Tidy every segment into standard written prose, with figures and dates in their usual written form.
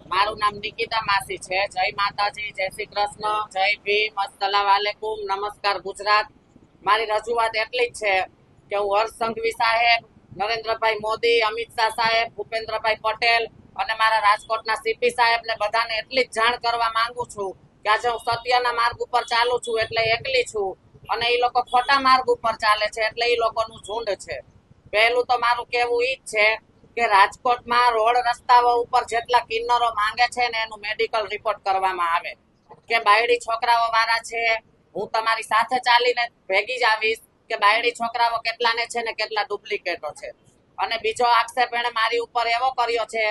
મારું નામ નિકિતા માસી છે। જય માતાજી, જય શ્રી કૃષ્ણ, જય ભીમ, અસ્સલામ વાલેકુમ, નમસ્કાર ગુજરાત। મારી રજૂઆત એટલી જ છે કે હું હર્ષ સંઘવી સાહેબ, નરેન્દ્રભાઈ મોદી, અમિત શાહ સાહેબ, ભૂપેન્દ્રભાઈ પટેલ અને મારા રાજકોટના સીપી સાહેબને બધાને એટલી જ જાણ કરવા માંગુ છું કે આજે હું સત્યના માર્ગ ઉપર ચાલુ છું એટલે એકલી છું અને એ લોકો ખોટા માર્ગ ઉપર ચાલે છે એટલે એ લોકોનું ઝુંડ છે। પહેલું તો મારું કહેવું ઈ જ છે કે રાજકોટમાં રોડ રસ્તાઓ ઉપર જેટલા કિન્નરો માંગે છે ને એનું મેડિકલ રિપોર્ટ કરવામાં આવે કે બાયડી છોકરાઓ વાળા છે। હું તમારી સાથે ચાલીને ભેગી જ આવીશ કે બાયડી છોકરાઓ કેટલાને છે ને કેટલા ડુપ્લિકેટો છે। અને બીજો આક્ષેપ એને મારી ઉપર એવો કર્યો છે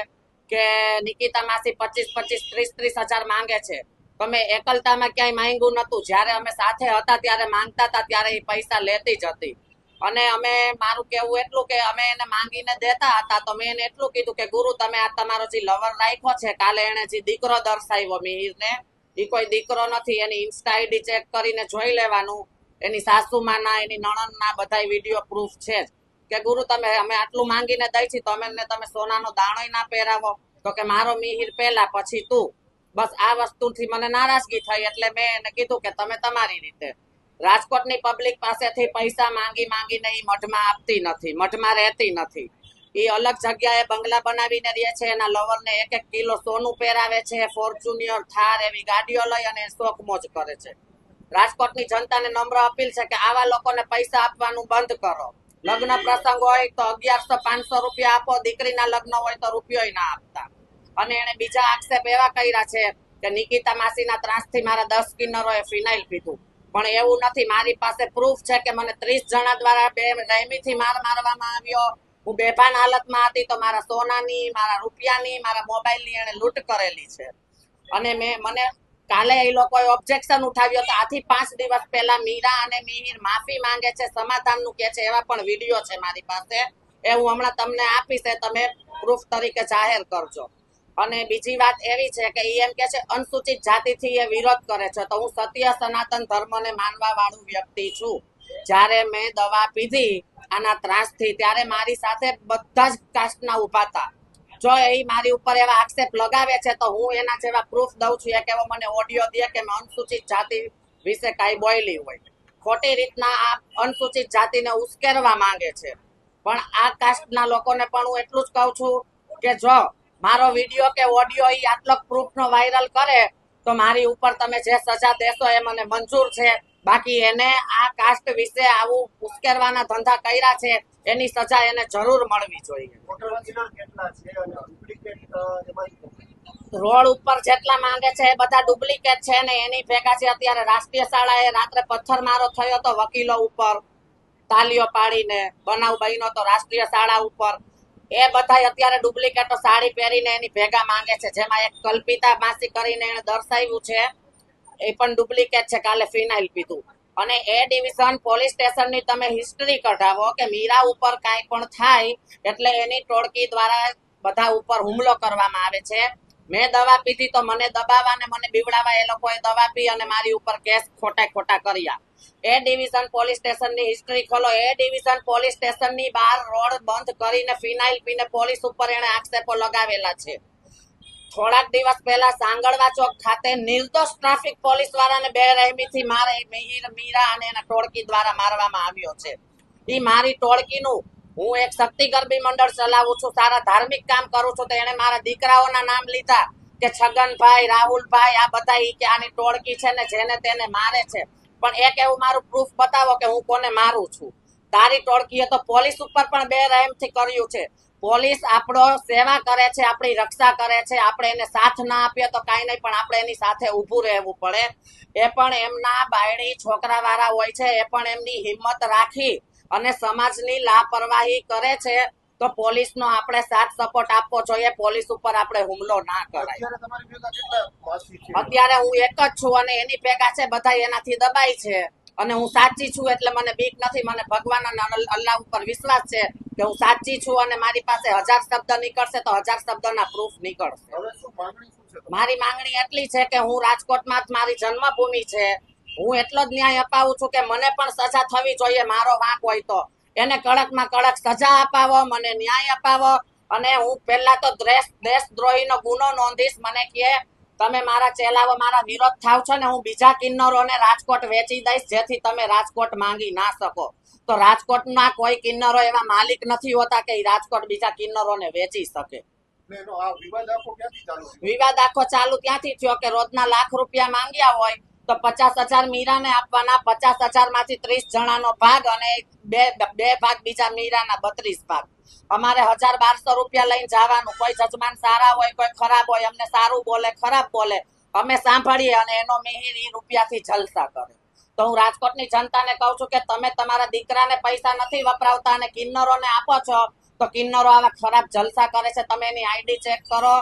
કે નિકિતા માસી 25-25, 30-30 હજાર માંગે છે। તમે એકલતામાં ક્યાંય માંગ્યું નતું, જયારે અમે સાથે હતા ત્યારે માંગતા હતા ત્યારે એ પૈસા લેતી જ હતી। અને અમે મારું કેવું એટલું કે અમે એને માંગીને દેતા હતા તો મેં એને એટલું કીધું કે ગુરુ તમે આ તમારો જે લવર રાખ્યો છે, કાલે એને જે દીકરો દર્શાવ્યો મિહિરને, એ કોઈ દીકરો નથી, એની ઇન્સ્ટા આઈડી ચેક કરીને જોઈ લેવાનું, એની સાસુમાના એની નણંદના બધા વિડીયો પ્રૂફ છે જ કે ગુરુ તમે અમે આટલું માંગીને દઈ છી તો તમે સોનાનો દાણોય ના પહેરાવો તો કે મારો મિહિર પહેલા પછી તું। બસ આ વસ્તુથી મને નારાજગી થઈ એટલે મેં એને કીધું કે તમે તમારી રીતે। રાજકોટની પબ્લિક પાસેથી પૈસા માંગીને એ મઢમાં આપતી નથી, મઢમાં રહેતી નથી। એ અલગ જગ્યાએ બંગલા બનાવીને રહે છે, એના લવરને 1-1 કિલો સોનું પહેરાવે છે, ફોર્ચ્યુનર, થાર એવી ગાડીઓ લઈ અને શોખ મોજ કરે છે। રાજકોટની જનતાને નમ્ર અપીલ છે કે આવા લોકોને પૈસા આપવાનું બંધ કરો। લગ્ન પ્રસંગ હોય તો 1100-500 રૂપિયા આપો, દીકરીના લગ્ન હોય તો રૂપિયો ના આપતા। અને એને બીજા આક્ષેપ એવા કર્યા છે કે નિકિતા માસીના ત્રાસથી મારા 10 કિન્નરોએ ફિનાઇલ પીધું, પણ એવું નથી। મારી પાસે પ્રૂફ છે કે મને 30 જણા દ્વારા રહેમીથી માર મારવામાં આવ્યો। હું બેભાન હાલતમાં હતી તો મારા સોનાની, મારા રૂપિયાની, મારા મોબાઈલની એને લૂંટ કરેલી છે। અને મને કાલે એ લોકોએ ઓબ્જેક્શન ઉઠાવ્યો તો આથી 5 દિવસ પહેલા મીરા અને મિહિર માફી માંગે છે, સમાધાનનું કે છે, એવા પણ વિડીયો છે મારી પાસે। એ હું હમણાં તમને આપીશ, તમે પ્રૂફ તરીકે જાહેર કરજો। અને બીજી વાત એવી છે કે એમ કે છે અનુસૂચિત જાતિથી એ વિરોધ કરે છે, તો હું સત્ય સનાતન ધર્મને માનવા વાળું વ્યક્તિ છું। જ્યારે મેં દવા પીધી આના ત્રાસથી ત્યારે મારી સાથે બધા જ કાસ્ટના ઉભા હતા। જો એ મારી ઉપર એવા આક્ષેપ લગાવે છે તો હું એના જેવા પ્રૂફ દઉં છું। એક એવો મને ઓડિયો દે કે મેં અનુસૂચિત જાતિ વિશે કાંઈ બોલી હોય, ખોટી રીતના આ અનુસૂચિત જાતિને ઉશ્કેરવા માંગે છે। પણ આ કાસ્ટના લોકોને પણ હું એટલું જ કહું છું કે જો મારો વિડીયો કે ઓડિયો એ આટલો પ્રૂફનો વાયરલ કરે તો મારી ઉપર તમે જે સજા દેશો એ મને મંજૂર છે। બાકી એને આ કાસ્ટ વિશે આવું ઉશ્કેરવાના ધંધા કર્યા છે એની સજા એને જરૂર મળવી જોઈએ। રોડ ઉપર જેટલા માંગે છે એ બધા ડુપ્લિકેટ છે ને એની ભેગા છે અત્યારે રાષ્ટ્રીય શાળાએ રાત્રે પથ્થરમારો થયો તો વકીલો ઉપર, તાલીઓ પાડીને બનાવ બન્યો તો રાષ્ટ્રીય શાળા ઉપર। એ બધા અત્યારે ડુપ્લિકેટો સાડી પહેરીને એની ભેગા માંગે છે, જેમાં એક કલ્પિતા માસી કરીને એને દર્શાવ્યું છે એ પણ ડુપ્લિકેટ છે, કાલે ફિનાઇલ પીધું। અને એ ડિવિઝન પોલીસ સ્ટેશનની તમે હિસ્ટ્રી કઢાવો કે મીરા ઉપર કાંઈ પણ થાય એટલે એની ટોળકી દ્વારા બધા ઉપર હુમલો કરવામાં આવે છે। મેં દવા પીધી તો મને દબાવવા ને મને બીવડાવવા એ લોકોએ દવા પી અને મારી ઉપર કેસ ખોટા કર્યા। એ ડિવિઝન પોલીસ સ્ટેશનની હિસ્ટ્રી ખોલો, એ ડિવિઝન પોલીસ સ્ટેશનની બહાર રોડ બંધ કરીને ફિનાઇલ પીને પોલીસ ઉપર એને આક્ષેપો લગાવેલા છે। થોડાક દિવસ પહેલા સાંગળવા ચોક ખાતે નિર્દોષ ટ્રાફિક પોલીસ વાળાને બેરહેમીથી મારે મિહિર, મીરા અને એના ટોળકી દ્વારા મારવામાં આવ્યો છે। એ મારી ટોળકીનું, હું એક શક્તિ ગરબી મંડળ ચલાવું છું, સારા ધાર્મિક કામ કરું છું, તો એને મારા દીકરાઓના નામ લીધા કે છગનભાઈ, રાહુલભાઈ, આ બધા કે આની ટોળકી છે ને જેને તેને મારે છે। પણ એક એવું મારું પ્રૂફ બતાવો કે હું કોને મારું છું। તારી ટોળકીએ તો પોલીસ ઉપર પણ બેરહેમથી કર્યું છે। પોલીસ આપણો સેવા કરે છે, આપણી રક્ષા કરે છે, આપણે એને સાથ ના આપીએ તો કાંઈ નહીં, પણ આપણે એની સાથે ઊભું રહેવું પડે। એ પણ એમના બાયડી છોકરા વાળા હોય છે, એ પણ એમની હિંમત રાખી અને સમાજની લાપરવાહી કરે છે તો પોલીસનો આપણે સાથ સપોર્ટ આપવો જોઈએ। પોલીસ ઉપર આપણે હુમલો ના કરાય। અત્યારે હું એક જ છું અને એની ભેગા છે બધા એનાથી દબાય છે અને હું સાચી છું એટલે મને બીક નથી। મને ભગવાન અને અલ્લાહ ઉપર વિશ્વાસ છે કે હું સાચી છું અને મારી પાસે 1000 શબ્દ નીકળશે તો 1000 શબ્દના પ્રૂફ નીકળશે। મારી માંગણી એટલી છે કે હું રાજકોટમાં જ મારી જન્મભૂમિ છે, હું એટલો જ ન્યાય અપાવું છું કે મને પણ સજા થવી જોઈએ, મારો વાંક હોય તો એને કડકમાં કડક સજા અપાવો, મને ન્યાય અપાવો। અને હું પેલા તો દેશદ્રોહીનો ગુનો નોંધીશ. મને કે તમે મારા ચેલાઓ મારા વિરોધ થાવ છો ને હું બીજા કિન્નરોને રાજકોટ વેચી દઈશ, જેથી તમે રાજકોટ માંગી ના શકો. તો રાજકોટના કોઈ કિન્નરો એવા માલિક નથી હોતા કે રાજકોટ બીજા કિન્નરોને વેચી શકે. વિવાદ આખો ચાલુ ક્યાંથી થયો કે રોજના લાખ રૂપિયા માંગ્યા હોય તો 50,000 મીરાને આપવાના, 50,000 માંથી 30 જણાનો ભાગ અને બે ભાગ બીજા મીરાના 32 ભાગ. અમારે 1,000-1,200 રૂપિયા લઈને જવાનું. કોઈ જજમાન સારા હોય, કોઈ ખરાબ હોય, અમને સારું બોલે ખરાબ બોલે અમે સાંભળીએ અને એનો મિહિર ઈ રૂપિયાથી જલસા કરે. તો હું રાજકોટની જનતાને કહું છું કે તમે તમારા દીકરાને પૈસા નથી વપરાવતા અને કિન્નરોને આપો છો, તો કિન્નરો આવા ખરાબ જલસા કરે છે. તમે એની આઈડી ચેક કરો,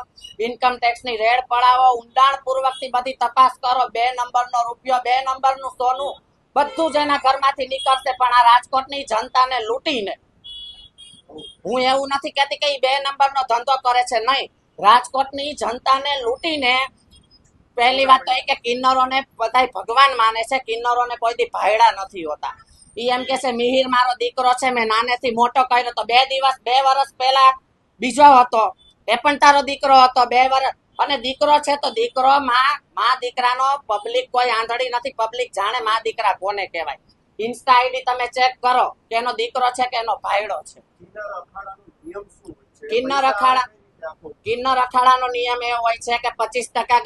ઇન્કમ ટેક્સની રેડ પડાવો, ઊંડાણપૂર્વકથી બધી તપાસ કરો. 2 નંબરનો રૂપિયો, 2 નંબરનું સોનું બધું જ એના ઘરમાંથી નીકળશે. પણ આ રાજકોટની જનતાને લૂંટીને, હું એવું નથી કહેતી કે 2 નંબરનો ધંધો કરે છે, નહીં, રાજકોટની જનતાને લૂંટીને. પહેલી વાત તો એ કે કિન્નરોને બધાય ભગવાન માને છે, કિન્નરોને કોઈ દી ભાયડા નથી હોતા. ઈ એમ કે છે મિહિર મારો દીકરો છે, મેં નાનેથી મોટો કર્યો. તો 2 વર્ષ પહેલા બીજો હતો, એ પણ તારો દીકરો હતો 2 વર્ષ. અને દીકરો છે તો દીકરો માં દીકરાનો પબ્લિક કોઈ આંધળી નથી. પબ્લિક જાણે માં દીકરા કોને કહેવાય. ઇન્સ્ટા આઈડી તમે ચેક કરો કે એનો દીકરો છે કે એનો ભાયડો છે. કિન્નર અખાડાનો નિયમ એવો હોય છે કે 25%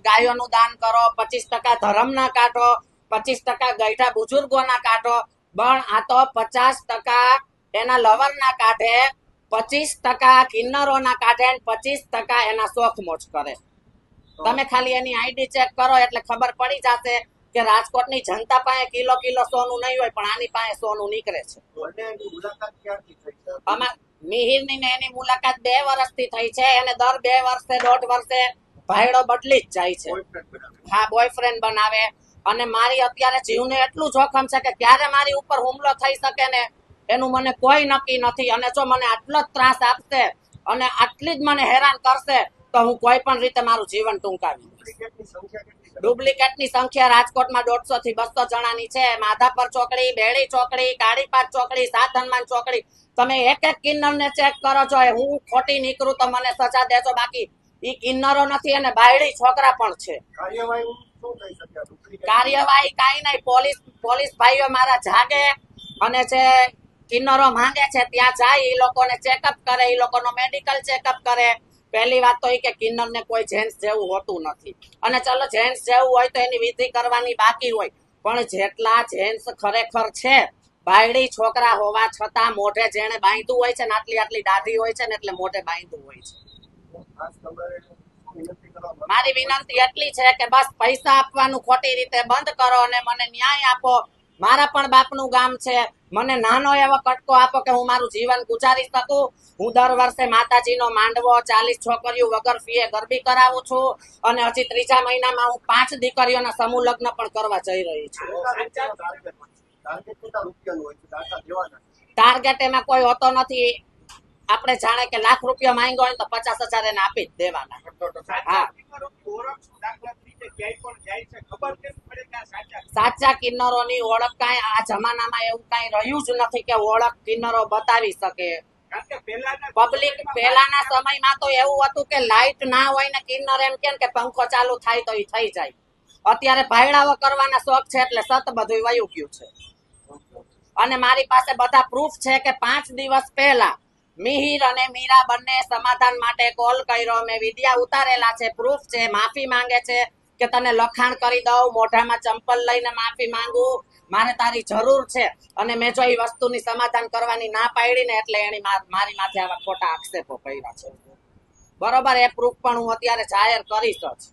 ગાયોનું દાન કરો, 25% ધર્મના કાઢો, 25% ગઈઢા બુજુર્ગોના કાઢો. પણ આ તો 50% એના લવરના કાઢે, 25% કિન્નરોના કાઢે, 25% એના શોખ મોજ કરે. તમે ખાલી એની આઈડી ચેક કરો એટલે ખબર પડી જશે કે રાજકોટની જનતા પાસે કિલો સોનું નહીં હોય, પણ આની પાસે સોનું નીકળે છે. મિહિરની ને એની મુલાકાત 2 વર્ષથી થઈ છે. એને દર 2 વર્ષે 1.5 વર્ષે ભાઈડો બદલી જ જાય છે. હા, બોયફ્રેન્ડ બનાવે. અને મારી અત્યારે જીવને એટલું જોખમ છે કે ક્યારે મારી ઉપર હુમલો થઈ શકે ને એનું મને કોઈ નક્કી નથી. અને જો મને આટલો જ ત્રાસ આપશે અને આટલી જ મને હેરાન કરશે તો હું કોઈ પણ રીતે મારું જીવન ટૂંકાવી દઈશ. ડુપ્લિકેટની સંખ્યા રાજકોટમાં 150 થી 200 જણાની છે. માધાપર ચોકડી, બેડી ચોકડી, કાળીપાટ ચોકડી, સાત હનુમાન ચોકડી. તમે એક કિન્નરને ચેક કરો છો. હું ખોટી નીકળું તો મને સજા દેજો, બાકી ઈ કિન્નરો નથી અને બાયડી છોકરા પણ છે. કાર્યવાહી કાઈ નહીં. પોલીસ ભાઈઓ મારા જાગે અને જે કિન્નરો માંગે છે ત્યાં જાય, એ લોકોને ચેકઅપ કરે, એ લોકોનો મેડિકલ ચેકઅપ કરે. પહેલી વાત તો એ કે કિન્નરને કોઈ જેન્ટ્સ જેવું હોતું નથી. અને ચલો જેન્ટ્સ જેવું હોય તો એની વિધિ કરવાની બાકી હોય, પણ જેટલા જેન્ટ્સ ખરેખર છે બાયડી છોકરા હોવા છતાં મોઢે જેને બાંધ્યું હોય છે ને, આટલી દાઢી હોય છે ને એટલે મોઢે બાંધ્યું હોય છે. મારી વિનંતી એટલી છે કે બસ પૈસા આપવાનું ખોટી રીતે બંધ કરો અને મને ન્યાય આપો. મારા પણ બાપનું ગામ છે. મને નાનો એવો કટકો આપો કે હું મારું જીવન ગુજારી શકું. હું દર વર્ષે માતાજીનો માંડવો 40 છોકરીઓ વગર ફીએ ગરબી કરાવું છું. અને હજી 3જા મહિનામાં હું 5 દીકરીઓના સમૂહ લગ્ન પણ કરવા જઈ રહી છું. ટાર્ગેટ એમાં કોઈ હોતો નથી. આપણે જાણે કે લાખ રૂપિયા માંગ્યો હોય તો 50,000 એને આપી જ દેવાના. હા, સાચા કિન્નરોની ઓળખ કાંઈ આ જમાનામાં એવું કાંઈ રહ્યું જ નથી કે ઓળખ કિન્નરો બતાવી શકે. પબ્લિક પહેલાના સમયમાં તો એવું હતું કે લાઈટ ના હોય ને કિન્નર એમ કે પંખો ચાલુ થાય તો એ થઈ જાય. અત્યારે ભાઈડાઓ કરવાના શોખ છે એટલે સત બધું વયું ગયું છે. અને મારી પાસે બધા પ્રૂફ છે કે 5 દિવસ પહેલા મિહિર અને મીરા બંને સમાધાન માટે કોલ કર્યો. મેં વિડિયા ઉતારેલા છે, પ્રૂફ છે. માફી માંગે છે કે તને લખાણ કરી દઉં, મોઢામાં ચંપલ લઈને માફી માંગુ, મારે તારી જરૂર છે. અને મેં જો એ વસ્તુની સમાધાન કરવાની ના પાડી ને એટલે એની મારી માથે આવા ખોટા આક્ષેપો કર્યા છે. બરોબર, એ પ્રૂફ પણ હું અત્યારે જાહેર કરીશ જ.